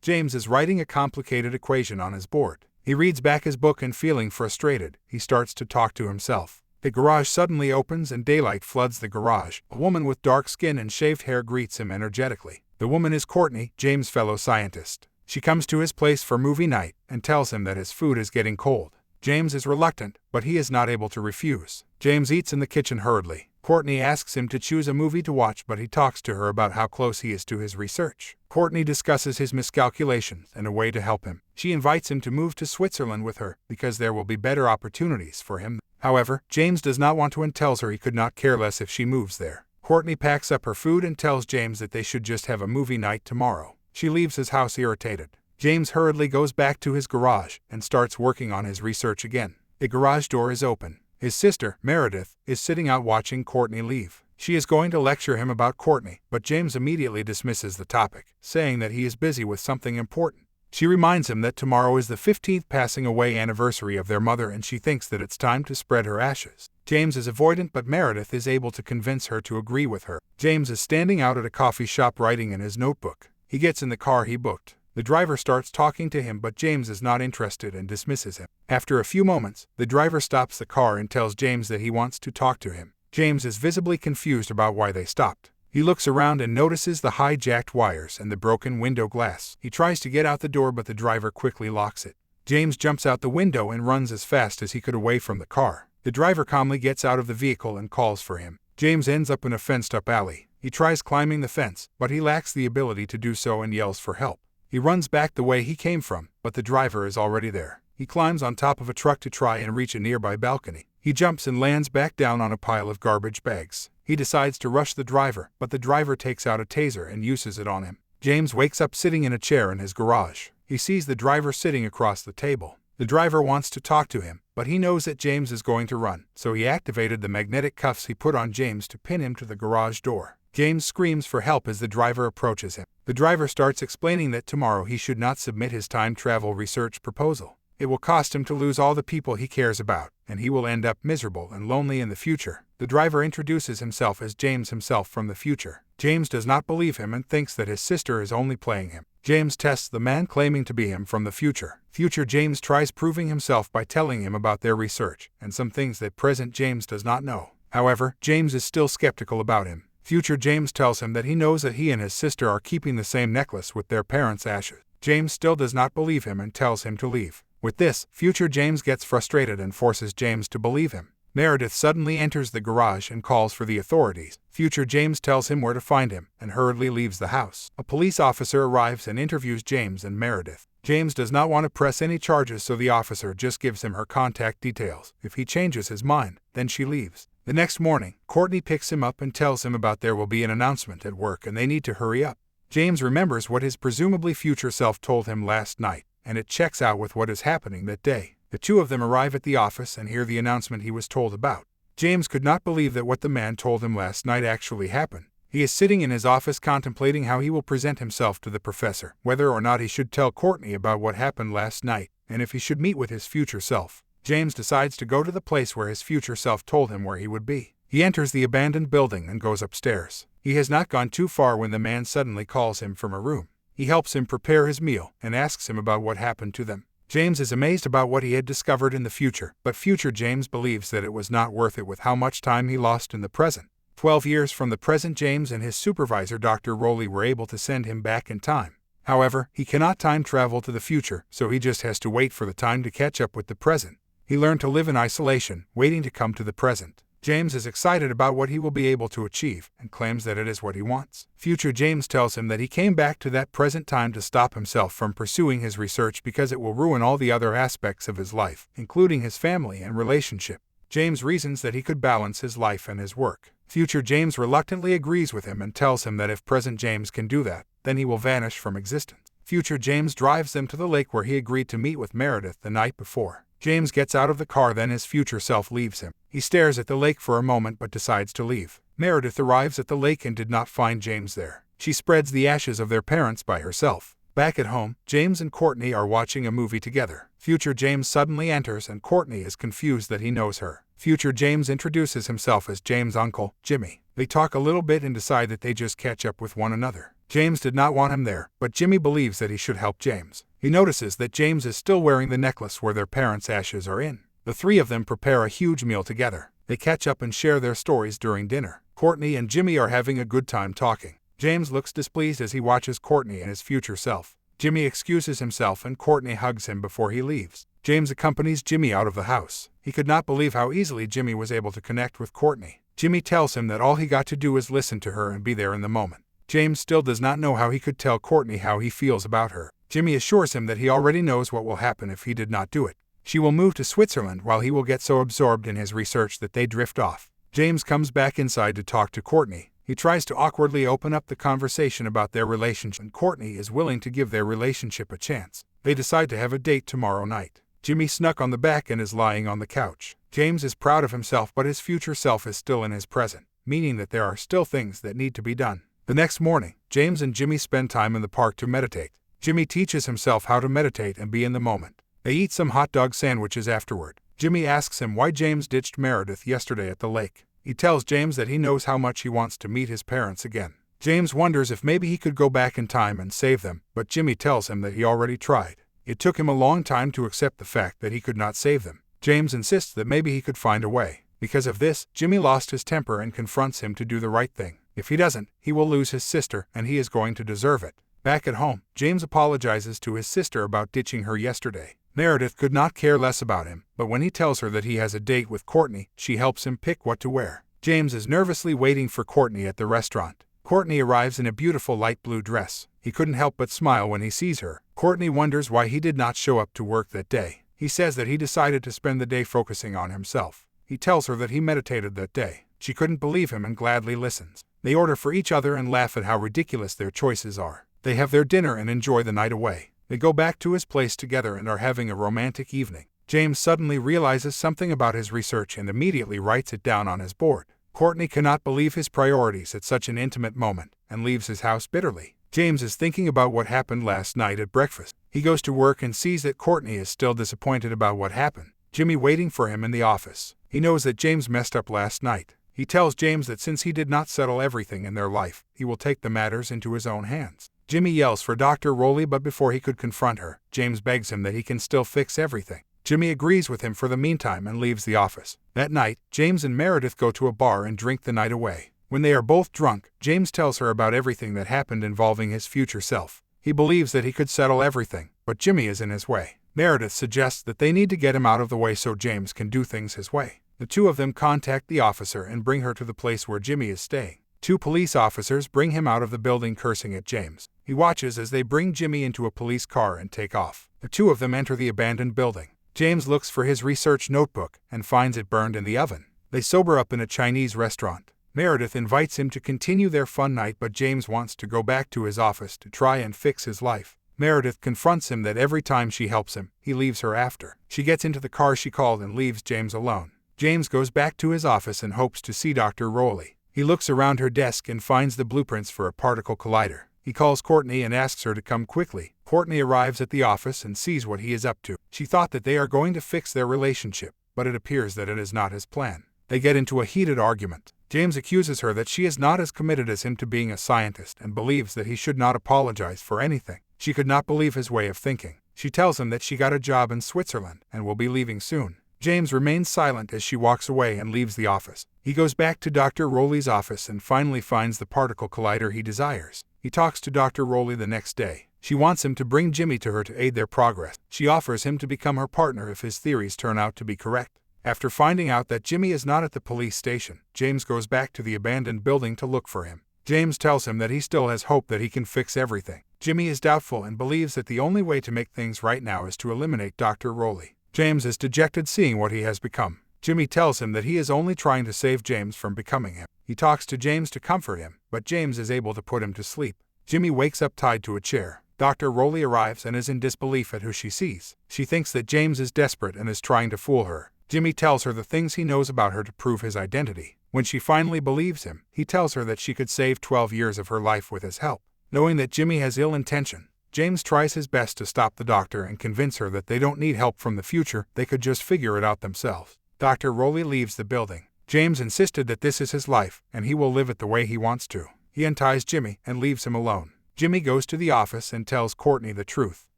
James is writing a complicated equation on his board. He reads back his book and, feeling frustrated, he starts to talk to himself. The garage suddenly opens and daylight floods the garage. A woman with dark skin and shaved hair greets him energetically. The woman is Courtney, James' fellow scientist. She comes to his place for movie night and tells him that his food is getting cold. James is reluctant, but he is not able to refuse. James eats in the kitchen hurriedly. Courtney asks him to choose a movie to watch, but he talks to her about how close he is to his research. Courtney discusses his miscalculations and a way to help him. She invites him to move to Switzerland with her because there will be better opportunities for him. However, James does not want to and tells her he could not care less if she moves there. Courtney packs up her food and tells James that they should just have a movie night tomorrow. She leaves his house irritated. James hurriedly goes back to his garage and starts working on his research again. The garage door is open. His sister, Meredith, is sitting out watching Courtney leave. She is going to lecture him about Courtney, but James immediately dismisses the topic, saying that he is busy with something important. She reminds him that tomorrow is the 15th passing away anniversary of their mother and she thinks that it's time to spread her ashes. James is avoidant, but Meredith is able to convince her to agree with her. James is standing out at a coffee shop writing in his notebook. He gets in the car he booked. The driver starts talking to him, but James is not interested and dismisses him. After a few moments, the driver stops the car and tells James that he wants to talk to him. James is visibly confused about why they stopped. He looks around and notices the hijacked wires and the broken window glass. He tries to get out the door, but the driver quickly locks it. James jumps out the window and runs as fast as he could away from the car. The driver calmly gets out of the vehicle and calls for him. James ends up in a fenced-up alley. He tries climbing the fence, but he lacks the ability to do so and yells for help. He runs back the way he came from, but the driver is already there. He climbs on top of a truck to try and reach a nearby balcony. He jumps and lands back down on a pile of garbage bags. He decides to rush the driver, but the driver takes out a taser and uses it on him. James wakes up sitting in a chair in his garage. He sees the driver sitting across the table. The driver wants to talk to him, but he knows that James is going to run, so he activated the magnetic cuffs he put on James to pin him to the garage door. James screams for help as the driver approaches him. The driver starts explaining that tomorrow he should not submit his time travel research proposal. It will cost him to lose all the people he cares about, and he will end up miserable and lonely in the future. The driver introduces himself as James himself from the future. James does not believe him and thinks that his sister is only playing him. James tests the man claiming to be him from the future. Future James tries proving himself by telling him about their research and some things that present James does not know. However, James is still skeptical about him. Future James tells him that he knows that he and his sister are keeping the same necklace with their parents' ashes. James still does not believe him and tells him to leave. With this, Future James gets frustrated and forces James to believe him. Meredith suddenly enters the garage and calls for the authorities. Future James tells him where to find him and hurriedly leaves the house. A police officer arrives and interviews James and Meredith. James does not want to press any charges, so the officer just gives him her contact details. If he changes his mind, then she leaves. The next morning, Courtney picks him up and tells him about there will be an announcement at work and they need to hurry up. James remembers what his presumably future self told him last night, and it checks out with what is happening that day. The two of them arrive at the office and hear the announcement he was told about. James could not believe that what the man told him last night actually happened. He is sitting in his office contemplating how he will present himself to the professor, whether or not he should tell Courtney about what happened last night, and if he should meet with his future self. James decides to go to the place where his future self told him where he would be. He enters the abandoned building and goes upstairs. He has not gone too far when the man suddenly calls him from a room. He helps him prepare his meal and asks him about what happened to them. James is amazed about what he had discovered in the future, but future James believes that it was not worth it with how much time he lost in the present. 12 years from the present, James and his supervisor Dr. Rowley were able to send him back in time. However, he cannot time travel to the future, so he just has to wait for the time to catch up with the present. He learned to live in isolation, waiting to come to the present. James is excited about what he will be able to achieve and claims that it is what he wants. Future James tells him that he came back to that present time to stop himself from pursuing his research because it will ruin all the other aspects of his life, including his family and relationship. James reasons that he could balance his life and his work. Future James reluctantly agrees with him and tells him that if present James can do that, then he will vanish from existence. Future James drives them to the lake where he agreed to meet with Meredith the night before. James gets out of the car, then his future self leaves him. He stares at the lake for a moment but decides to leave. Meredith arrives at the lake and did not find James there. She spreads the ashes of their parents by herself. Back at home, James and Courtney are watching a movie together. Future James suddenly enters and Courtney is confused that he knows her. Future James introduces himself as James' uncle, Jimmy. They talk a little bit and decide that they just catch up with one another. James did not want him there, but Jimmy believes that he should help James. He notices that James is still wearing the necklace where their parents' ashes are in. The three of them prepare a huge meal together. They catch up and share their stories during dinner. Courtney and Jimmy are having a good time talking. James looks displeased as he watches Courtney and his future self. Jimmy excuses himself and Courtney hugs him before he leaves. James accompanies Jimmy out of the house. He could not believe how easily Jimmy was able to connect with Courtney. Jimmy tells him that all he got to do is listen to her and be there in the moment. James still does not know how he could tell Courtney how he feels about her. Jimmy assures him that he already knows what will happen if he did not do it. She will move to Switzerland while he will get so absorbed in his research that they drift off. James comes back inside to talk to Courtney. He tries to awkwardly open up the conversation about their relationship, and Courtney is willing to give their relationship a chance. They decide to have a date tomorrow night. Jimmy snuck on the back and is lying on the couch. James is proud of himself, but his future self is still in his present, meaning that there are still things that need to be done. The next morning, James and Jimmy spend time in the park to meditate. Jimmy teaches himself how to meditate and be in the moment. They eat some hot dog sandwiches afterward. Jimmy asks him why James ditched Meredith yesterday at the lake. He tells James that he knows how much he wants to meet his parents again. James wonders if maybe he could go back in time and save them, but Jimmy tells him that he already tried. It took him a long time to accept the fact that he could not save them. James insists that maybe he could find a way. Because of this, Jimmy lost his temper and confronts him to do the right thing. If he doesn't, he will lose his sister, and he is going to deserve it. Back at home, James apologizes to his sister about ditching her yesterday. Meredith could not care less about him, but when he tells her that he has a date with Courtney, she helps him pick what to wear. James is nervously waiting for Courtney at the restaurant. Courtney arrives in a beautiful light blue dress. He couldn't help but smile when he sees her. Courtney wonders why he did not show up to work that day. He says that he decided to spend the day focusing on himself. He tells her that he meditated that day. She couldn't believe him and gladly listens. They order for each other and laugh at how ridiculous their choices are. They have their dinner and enjoy the night away. They go back to his place together and are having a romantic evening. James suddenly realizes something about his research and immediately writes it down on his board. Courtney cannot believe his priorities at such an intimate moment and leaves his house bitterly. James is thinking about what happened last night at breakfast. He goes to work and sees that Courtney is still disappointed about what happened. Jimmy waiting for him in the office. He knows that James messed up last night. He tells James that since he did not settle everything in their life, he will take the matters into his own hands. Jimmy yells for Dr. Rowley, but before he could confront her, James begs him that he can still fix everything. Jimmy agrees with him for the meantime and leaves the office. That night, James and Meredith go to a bar and drink the night away. When they are both drunk, James tells her about everything that happened involving his future self. He believes that he could settle everything, but Jimmy is in his way. Meredith suggests that they need to get him out of the way so James can do things his way. The two of them contact the officer and bring her to the place where Jimmy is staying. Two police officers bring him out of the building cursing at James. He watches as they bring Jimmy into a police car and take off. The two of them enter the abandoned building. James looks for his research notebook and finds it burned in the oven. They sober up in a Chinese restaurant. Meredith invites him to continue their fun night, but James wants to go back to his office to try and fix his life. Meredith confronts him that every time she helps him, he leaves her after. She gets into the car she called and leaves James alone. James goes back to his office and hopes to see Dr. Rowley. He looks around her desk and finds the blueprints for a particle collider. He calls Courtney and asks her to come quickly. Courtney arrives at the office and sees what he is up to. She thought that they are going to fix their relationship, but it appears that it is not his plan. They get into a heated argument. James accuses her that she is not as committed as him to being a scientist and believes that he should not apologize for anything. She could not believe his way of thinking. She tells him that she got a job in Switzerland and will be leaving soon. James remains silent as she walks away and leaves the office. He goes back to Dr. Rowley's office and finally finds the particle collider he desires. He talks to Dr. Rowley the next day. She wants him to bring Jimmy to her to aid their progress. She offers him to become her partner if his theories turn out to be correct. After finding out that Jimmy is not at the police station, James goes back to the abandoned building to look for him. James tells him that he still has hope that he can fix everything. Jimmy is doubtful and believes that the only way to make things right now is to eliminate Dr. Rowley. James is dejected seeing what he has become. Jimmy tells him that he is only trying to save James from becoming him. He talks to James to comfort him, but James is able to put him to sleep. Jimmy wakes up tied to a chair. Dr. Rowley arrives and is in disbelief at who she sees. She thinks that James is desperate and is trying to fool her. Jimmy tells her the things he knows about her to prove his identity. When she finally believes him, he tells her that she could save 12 years of her life with his help. Knowing that Jimmy has ill intention, James tries his best to stop the doctor and convince her that they don't need help from the future, they could just figure it out themselves. Dr. Rowley leaves the building. James insisted that this is his life, and he will live it the way he wants to. He unties Jimmy and leaves him alone. Jimmy goes to the office and tells Courtney the truth.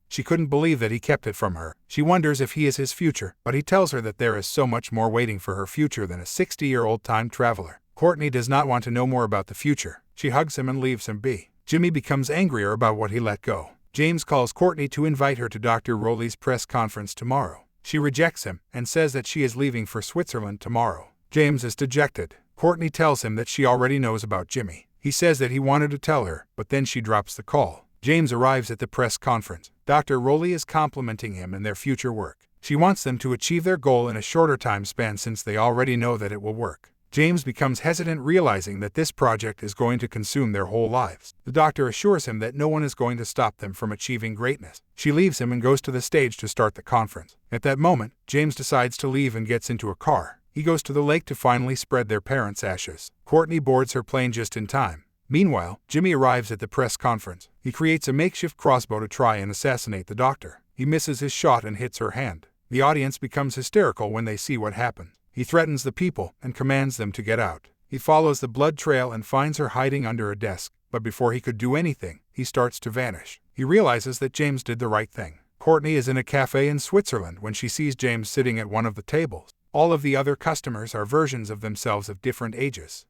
She couldn't believe that he kept it from her. She wonders if he is his future, but he tells her that there is so much more waiting for her future than a 60-year-old time traveler. Courtney does not want to know more about the future. She hugs him and leaves him be. Jimmy becomes angrier about what he let go. James calls Courtney to invite her to Dr. Rowley's press conference tomorrow. She rejects him and says that she is leaving for Switzerland tomorrow. James is dejected. Courtney tells him that she already knows about Jimmy. He says that he wanted to tell her, but then she drops the call. James arrives at the press conference. Dr. Rowley is complimenting him and their future work. She wants them to achieve their goal in a shorter time span since they already know that it will work. James becomes hesitant, realizing that this project is going to consume their whole lives. The doctor assures him that no one is going to stop them from achieving greatness. She leaves him and goes to the stage to start the conference. At that moment, James decides to leave and gets into a car. He goes to the lake to finally spread their parents' ashes. Courtney boards her plane just in time. Meanwhile, Jimmy arrives at the press conference. He creates a makeshift crossbow to try and assassinate the doctor. He misses his shot and hits her hand. The audience becomes hysterical when they see what happened. He threatens the people and commands them to get out. He follows the blood trail and finds her hiding under a desk, but before he could do anything, he starts to vanish. He realizes that James did the right thing. Courtney is in a cafe in Switzerland when she sees James sitting at one of the tables. All of the other customers are versions of themselves of different ages.